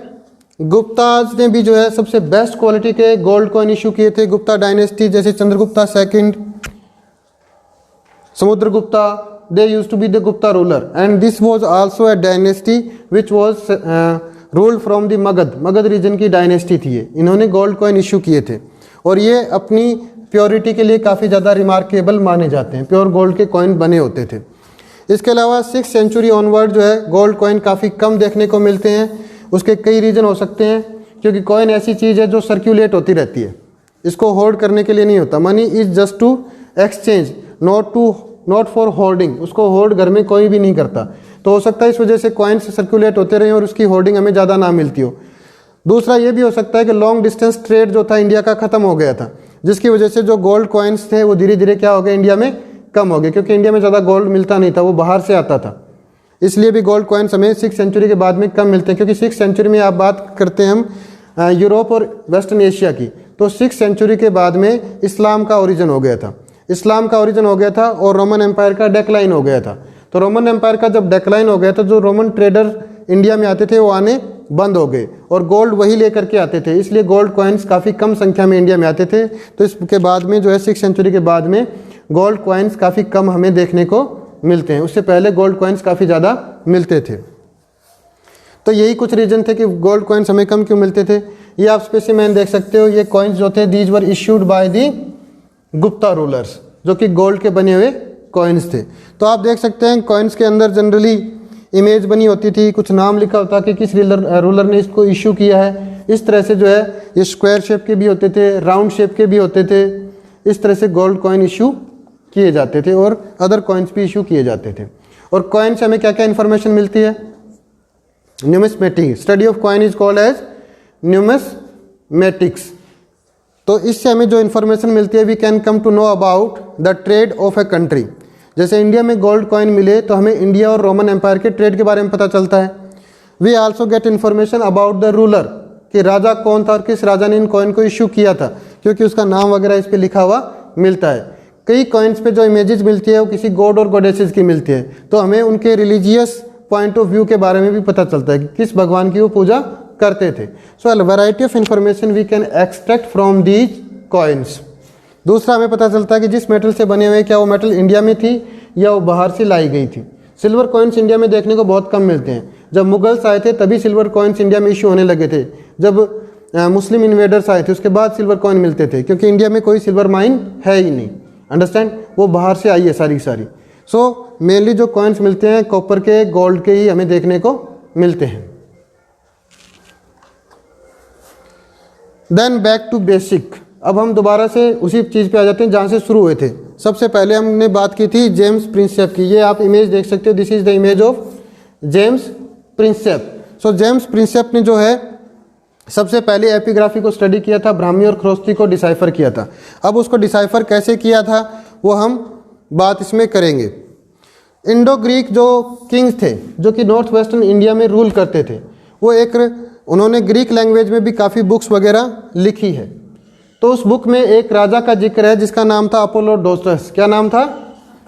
गुप्ताज ने भी जो है सबसे बेस्ट क्वालिटी के गोल्ड कॉइन इशू किए थे। गुप्ता डायनेस्टी, जैसे Chandragupta second, Samudragupta, they used to be the Gupta ruler, and this was also a dynasty which was ruled from the Magadha region की डायनेस्टी थी ये। इन्होंने गोल्ड कॉइन इशू किए थे, और ये अपनी प्योरिटी के लिए काफ़ी ज़्यादा रिमार्केबल माने जाते हैं। प्योर गोल्ड के कॉइन बने होते थे। इसके अलावा 6th सेंचुरी ऑनवर्ड जो है गोल्ड कॉइन काफ़ी कम देखने को मिलते हैं। उसके कई रीज़न हो सकते हैं, क्योंकि कॉइन ऐसी चीज़ है जो सर्कुलेट होती रहती है, इसको होल्ड करने के लिए नहीं होता। Money is just to exchange, not for hoarding. उसको होल्ड घर में कोई भी नहीं करता। तो हो सकता है इस वजह से कॉइन्स सर्कुलेट होते रहे और उसकी होर्डिंग हमें ज़्यादा ना मिलती हो। दूसरा ये भी हो सकता है कि लॉन्ग डिस्टेंस ट्रेड जो था इंडिया का ख़त्म हो गया था, जिसकी वजह से जो गोल्ड कॉइन्स थे वो धीरे धीरे क्या हो गए, इंडिया में कम हो गए, क्योंकि इंडिया में ज़्यादा गोल्ड मिलता नहीं था, वो बाहर से आता था। इसलिए भी गोल्ड कॉइन्स हमें 6th सेंचुरी के बाद में कम मिलते हैं, क्योंकि 6th सेंचुरी में आप बात करते हैं हम यूरोप और वेस्टर्न एशिया की, तो 6th सेंचुरी के बाद में इस्लाम का ओरिजिन हो गया था। इस्लाम का ओरिजिन हो गया था और रोमन एम्पायर का डेक्लाइन हो गया था। तो रोमन एम्पायर का जब डेक्लाइन हो गया तो जो रोमन ट्रेडर इंडिया में आते थे वो आने बंद हो गए, और गोल्ड वही लेकर के आते थे। इसलिए गोल्ड कॉइन्स काफ़ी कम संख्या में इंडिया में आते थे। तो इसके बाद में जो है 6th सेंचुरी के बाद में गोल्ड कॉइन्स काफ़ी कम हमें देखने को मिलते हैं। उससे पहले गोल्ड कॉइन्स काफ़ी ज़्यादा मिलते थे। तो यही कुछ रीज़न थे कि गोल्ड कॉइन्स हमें कम क्यों मिलते थे। ये आप स्पेसिमेन देख सकते हो। ये कॉइन्स जो थे these were issued by the Gupta rulers, जो कि गोल्ड के बने हुए कॉइन्स थे। तो आप देख सकते हैं कॉइन्स के अंदर जनरली इमेज बनी होती थी, कुछ नाम लिखा होता कि किस रूलर ने इसको इशू किया है। इस तरह से जो है ये स्क्वायर शेप के भी होते थे, राउंड शेप के भी होते थे। इस तरह से गोल्ड कॉइन इशू किए जाते थे और अदर कॉइन्स भी इशू किए जाते थे। और कॉइन से हमें क्या क्या इन्फॉर्मेशन मिलती है? Numismatics, study of coin is called as numismatics. तो इससे हमें जो इन्फॉर्मेशन मिलती है, we can come to know about the trade of a country. जैसे इंडिया में गोल्ड कॉइन मिले तो हमें इंडिया और रोमन एम्पायर के ट्रेड के बारे में पता चलता है। We also get information about the ruler, कि राजा कौन था और किस राजा ने इन कॉइन को इशू किया था, क्योंकि उसका नाम वगैरह इस पे लिखा हुआ मिलता है। कई कॉइन्स पे जो इमेजेस मिलती है वो किसी गॉड और गॉडेसेस की मिलती है, तो हमें उनके रिलीजियस पॉइंट ऑफ व्यू के बारे में भी पता चलता है कि किस भगवान की वो पूजा करते थे। So variety of information we can extract from these coins. दूसरा हमें पता चलता है कि जिस मेटल से बने हुए, क्या वो मेटल इंडिया में थी या वो बाहर से लाई गई थी। सिल्वर कॉइन्स इंडिया में देखने को बहुत कम मिलते हैं। जब मुगल्स आए थे तभी सिल्वर कॉइन्स इंडिया में इशू होने लगे थे। जब मुस्लिम इन्वेडर्स आए थे उसके बाद सिल्वर कॉइन मिलते थे, क्योंकि इंडिया में कोई सिल्वर माइन है ही नहीं। अंडरस्टैंड? वो बाहर से आई है सारी सारी। सो मेनली जो कॉइन्स मिलते हैं कॉपर के, गोल्ड के ही हमें देखने को मिलते हैं। Then back to basic. अब हम दोबारा से उसी चीज़ पे आ जाते हैं जहाँ से शुरू हुए थे। सबसे पहले हमने बात की थी जेम्स प्रिंसेप की। ये आप इमेज देख सकते हो, this is the image of James Prinsep. So James Prinsep ने जो है सबसे पहले एपिग्राफी को स्टडी किया था, ब्राह्मी और खरोष्टी को डिसाइफर किया था। अब उसको डिसाइफर कैसे किया था वो हम बात इसमें करेंगे। इंडो ग्रीक जो किंग्स थे जो कि नॉर्थ वेस्टर्न इंडिया में रूल करते थे, वो उन्होंने ग्रीक लैंग्वेज में भी काफ़ी बुक्स वगैरह लिखी है। तो उस बुक में एक राजा का जिक्र है जिसका नाम था अपोलोडोटस। क्या नाम था?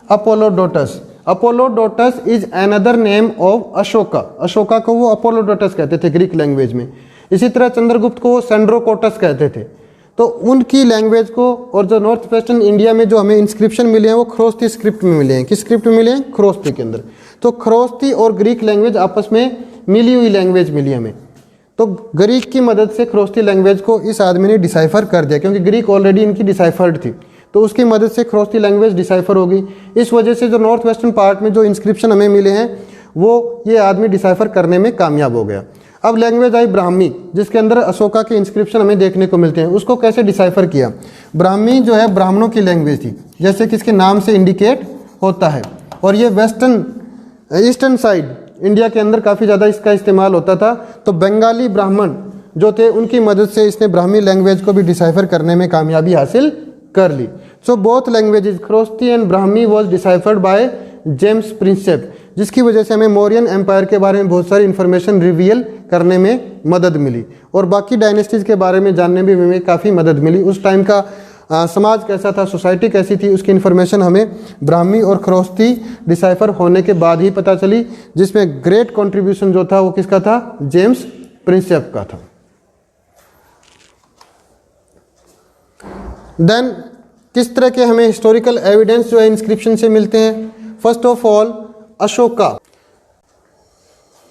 Apollodotus. Apollodotus is another name of Ashoka. Ashoka को वो अपोलोडोटस कहते थे ग्रीक लैंग्वेज में। इसी तरह चंद्रगुप्त को वो सेंड्रोकोटस कहते थे। तो उनकी लैंग्वेज को, और जो नॉर्थ वेस्टर्न इंडिया में जो हमें इंस्क्रिप्शन मिले हैं वो खरोष्टी स्क्रिप्ट में मिले हैं। किस स्क्रिप्ट में मिले हैं? खरोष्टी के अंदर। तो खरोष्टी और ग्रीक लैंग्वेज आपस में मिली हुई लैंग्वेज मिली हमें। तो ग्रीक की मदद से खरोष्टी लैंग्वेज को इस आदमी ने डिसाइफर कर दिया, क्योंकि ग्रीक ऑलरेडी इनकी डिसाइफर्ड थी। तो उसकी मदद से खरोष्टी लैंग्वेज डिसाइफर हो गई। इस वजह से जो नॉर्थ वेस्टर्न पार्ट में जो इंस्क्रिप्शन हमें मिले हैं वो ये आदमी डिसाइफर करने में कामयाब हो गया। अब लैंग्वेज आई ब्राह्मी, जिसके अंदर अशोका के इंस्क्रिप्शन हमें देखने को मिलते हैं। उसको कैसे डिसाइफर किया? ब्राह्मी जो है ब्राह्मणों की लैंग्वेज थी, जैसे कि इसके नाम से इंडिकेट होता है। और ये वेस्टर्न ईस्टर्न साइड इंडिया के अंदर काफ़ी ज़्यादा इसका इस्तेमाल होता था। तो बंगाली ब्राह्मण जो थे उनकी मदद से इसने ब्राह्मी लैंग्वेज को भी डिसाइफर करने में कामयाबी हासिल कर ली। So both languages Kharoshthi and Brahmi was deciphered by James Prinsep, जिसकी वजह से हमें मौर्यन एम्पायर के बारे में बहुत सारी इन्फॉर्मेशन रिवील करने में मदद मिली। और बाकी डायनेस्टीज़ के बारे में जानने में हमें काफ़ी मदद मिली। उस टाइम का समाज कैसा था, सोसाइटी कैसी थी, उसकी इन्फॉर्मेशन हमें ब्राह्मी और खरोष्टी डिसाइफर होने के बाद ही पता चली, जिसमें ग्रेट कंट्रीब्यूशन जो था वो किसका था? जेम्स प्रिंसेप का था। देन किस तरह के हमें हिस्टोरिकल एविडेंस जो है इंस्क्रिप्शन से मिलते हैं? First of all Ashoka.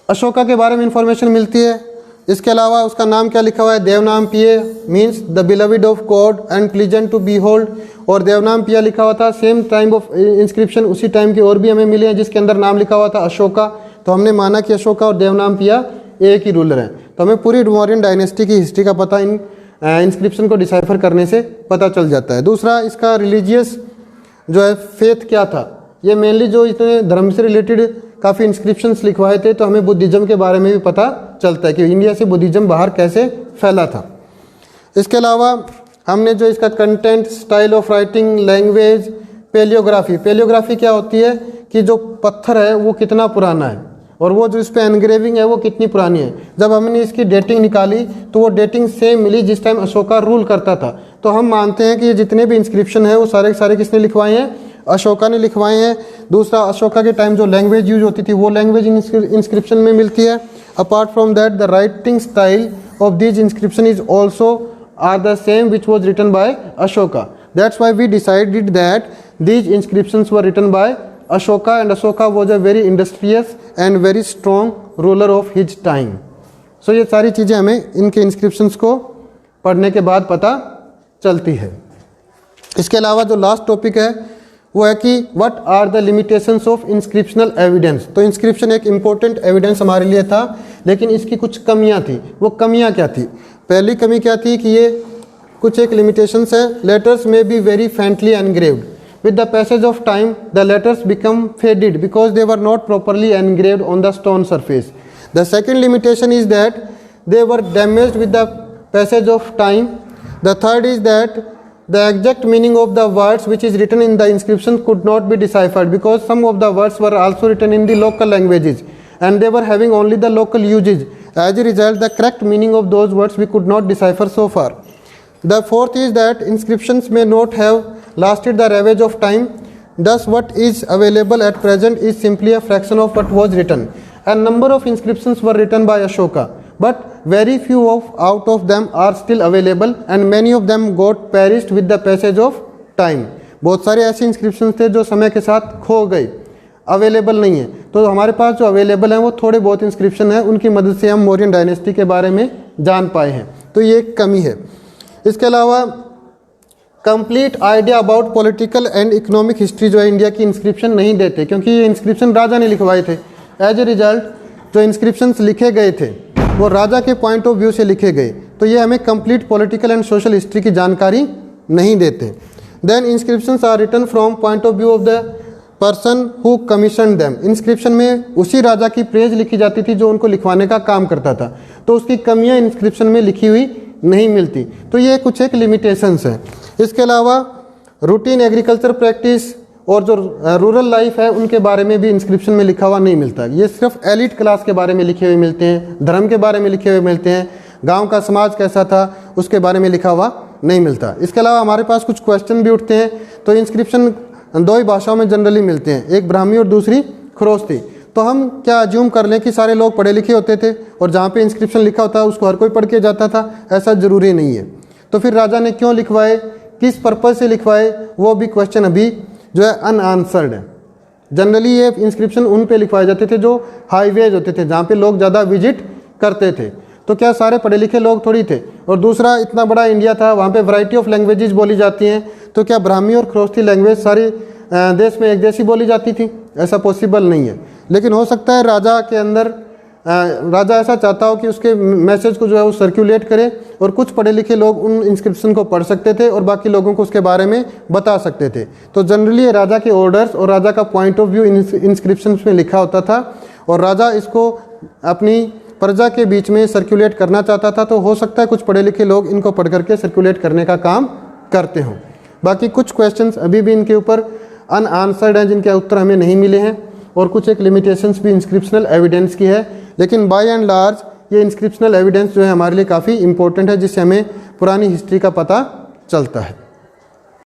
Ashoka के बारे में इंफॉर्मेशन मिलती है। इसके अलावा उसका नाम क्या लिखा हुआ है? Devanam piye means the beloved of god and pleasant to behold. और देवनाम पिया लिखा हुआ था। सेम टाइम ऑफ इंस्क्रिप्शन उसी टाइम के और भी हमें मिले हैं जिसके अंदर नाम लिखा हुआ था अशोका। तो हमने माना कि अशोका और देवनाम पिया एक ही रूलर हैं। तो हमें पूरी मौर्यन डायनेस्टी की हिस्ट्री का पता इन इंस्क्रिप्शन को डिसाइफर करने से पता चल जाता है। दूसरा, इसका रिलीजियस जो है फेथ क्या था। ये मेनली जो इसने धर्म से रिलेटेड काफ़ी इंस्क्रिप्शंस लिखवाए थे, तो हमें बुद्धिज़्म के बारे में भी पता चलता है कि इंडिया से बुद्धिज़्म बाहर कैसे फैला था। इसके अलावा हमने जो इसका content, style of writing, language, palaeography. Palaeography क्या होती है कि जो पत्थर है वो कितना पुराना है और वो जो इस पर एनग्रेविंग है वो कितनी पुरानी है। जब हमने इसकी डेटिंग निकाली तो वो डेटिंग सेम मिली जिस टाइम अशोका रूल करता था। तो हम मानते हैं कि ये जितने भी इंस्क्रिप्शन है वो सारे के सारे किसने लिखवाए हैं? अशोका ने लिखवाए हैं। दूसरा, अशोका के टाइम जो लैंग्वेज यूज होती थी वो लैंग्वेज इंस्क्रिप्शन में मिलती है। Apart from that the writing style of this inscription is also are the same which was written by Ashoka. That's why we decided that these inscriptions were written by Ashoka and Ashoka was a very industrious and very strong ruler of his time. So ये सारी चीज़ें हमें इनके inscriptions को पढ़ने के बाद पता चलती है। इसके अलावा जो लास्ट टॉपिक है वो है कि what are the limitations of inscriptional evidence. तो इंस्क्रिप्शन एक इंपॉर्टेंट एविडेंस हमारे लिए था, लेकिन इसकी कुछ कमियां थी। वो कमियां क्या थी? पहली कमी क्या थी कि ये कुछ एक लिमिटेशंस है। लेटर्स में be very faintly engraved, with the passage of time the letters become faded because they were not properly engraved on the stone surface. The second limitation is that they were damaged with the passage of time. The third is that the exact meaning of the words which is written in the inscription could not be deciphered because some of the words were also written in the local languages and they were having only the local usage. As a result, the correct meaning of those words we could not decipher so far. The fourth is that inscriptions may not have lasted the ravage of time. Thus, what is available at present is simply a fraction of what was written. A number of inscriptions were written by Ashoka, but very few out of them are still available, and many of them got perished with the passage of time. बहुत सारे ऐसे inscriptions थे जो समय के साथ खो गए, अवेलेबल नहीं है। तो हमारे पास जो अवेलेबल हैं वो थोड़े बहुत inscription हैं, उनकी मदद से हम मौर्यन डायनेस्टी के बारे में जान पाए हैं। तो ये एक कमी है। इसके अलावा complete idea about political and economic history जो है इंडिया की इंस्क्रिप्शन नहीं देते, क्योंकि ये इंस्क्रिप्शन राजा ने लिखवाए थे। एज ए रिजल्ट जो इंस्क्रिप्शंस लिखे गए थे वो राजा के पॉइंट ऑफ व्यू से लिखे गए, तो ये हमें complete political and social history की जानकारी नहीं देते। Then inscriptions are written from point of view of the person who commission them. Inscription में उसी राजा की प्रेज लिखी जाती थी जो उनको लिखवाने का काम करता था, तो उसकी कमियां इंस्क्रिप्शन में लिखी हुई नहीं मिलती। तो ये कुछ एक लिमिटेशंस हैं। इसके अलावा रूटीन एग्रीकल्चर प्रैक्टिस और जो रूरल लाइफ है उनके बारे में भी इंस्क्रिप्शन में लिखा हुआ नहीं मिलता। ये सिर्फ एलिट क्लास के बारे में लिखे हुए मिलते हैं, धर्म के बारे में लिखे हुए मिलते हैं, गांव का समाज कैसा था उसके बारे में लिखा हुआ नहीं मिलता। इसके अलावा हमारे पास कुछ क्वेश्चन भी उठते हैं। तो इंस्क्रिप्शन दो ही भाषाओं में जनरली मिलते हैं, एक ब्राह्मी और दूसरी खरोस्ती। तो हम क्या अज्यूम कर लें कि सारे लोग पढ़े लिखे होते थे और जहाँ पे इंस्क्रिप्शन लिखा होता है उसको हर कोई पढ़ के जाता था? ऐसा ज़रूरी नहीं है। तो फिर राजा ने क्यों लिखवाए, किस पर्पज़ से लिखवाए, वो भी क्वेश्चन अभी जो है अनआंसर्ड है। जनरली ये इंस्क्रिप्शन उन पे लिखवाए जाते थे जो हाईवेज होते थे, जहाँ पे लोग ज़्यादा विजिट करते थे। तो क्या सारे पढ़े लिखे लोग थोड़ी थे? और दूसरा, इतना बड़ा इंडिया था, वहाँ पे वैरायटी ऑफ लैंग्वेजेस बोली जाती हैं, तो क्या ब्राह्मी और खरोस्ती लैंग्वेज सारी देश में एक जैसी बोली जाती थी? ऐसा पॉसिबल नहीं है। लेकिन हो सकता है राजा के अंदर राजा ऐसा चाहता हो कि उसके मैसेज को जो है वो सर्कुलेट करे और कुछ पढ़े लिखे लोग उन इंस्क्रिप्शन को पढ़ सकते थे और बाकी लोगों को उसके बारे में बता सकते थे। तो जनरली राजा के ऑर्डर्स और राजा का पॉइंट ऑफ व्यू इंस्क्रिप्शन में लिखा होता था और राजा इसको अपनी प्रजा के बीच में सर्कुलेट करना चाहता था। तो हो सकता है कुछ पढ़े लिखे लोग इनको पढ़ करके सर्कुलेट करने का काम करते हों। बाकी कुछ क्वेश्चंस अभी भी इनके ऊपर अनआंसर्ड हैं, जिनके उत्तर हमें नहीं मिले हैं, और कुछ एक लिमिटेशंस भी इंस्क्रिप्शनल एविडेंस की है। लेकिन बाय एंड लार्ज ये इंस्क्रिप्शनल एविडेंस जो है हमारे लिए काफ़ी इंपॉर्टेंट है, जिससे हमें पुरानी हिस्ट्री का पता चलता है।